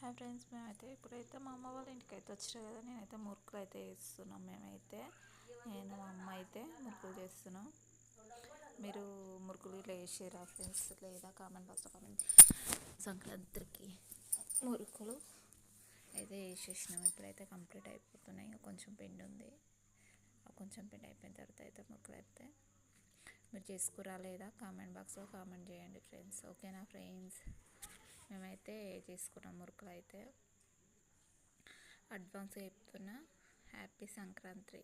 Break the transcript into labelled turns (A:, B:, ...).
A: Hi friends, మేమైతే ఇప్పుడైతే మా అమ్మ వాళ్ళ ఇంటికి అయితే వచ్చారు కదా. నేనైతే మురుకులు అయితే వేస్తున్నాం. నేను మా అమ్మ అయితే మురుకులు చేస్తున్నాం. మీరు మురుకులు ఇట్లా వేసారా ఫ్రెండ్స్? లేదా కామెంట్ బాక్స్లో కామెంట్. సంక్రాంతికి మురుకులు అయితే వేసేసినాం. ఇప్పుడైతే కంప్లీట్ అయిపోతున్నాయి. ఇంకా కొంచెం పిండి ఉంది. కొంచెం పిండి అయిపోయిన తర్వాత అయితే మురుకులు అయితే మీరు చేసుకురా లేదా కామెంట్ బాక్స్లో కామెంట్ చేయండి ఫ్రెండ్స్. ఓకేనా ఫ్రెండ్స్? మేమైతే చేసుకున్నాం మురుకులు అయితే. అడ్వాన్స్గా చెప్తున్నా, హ్యాపీ సంక్రాంతి.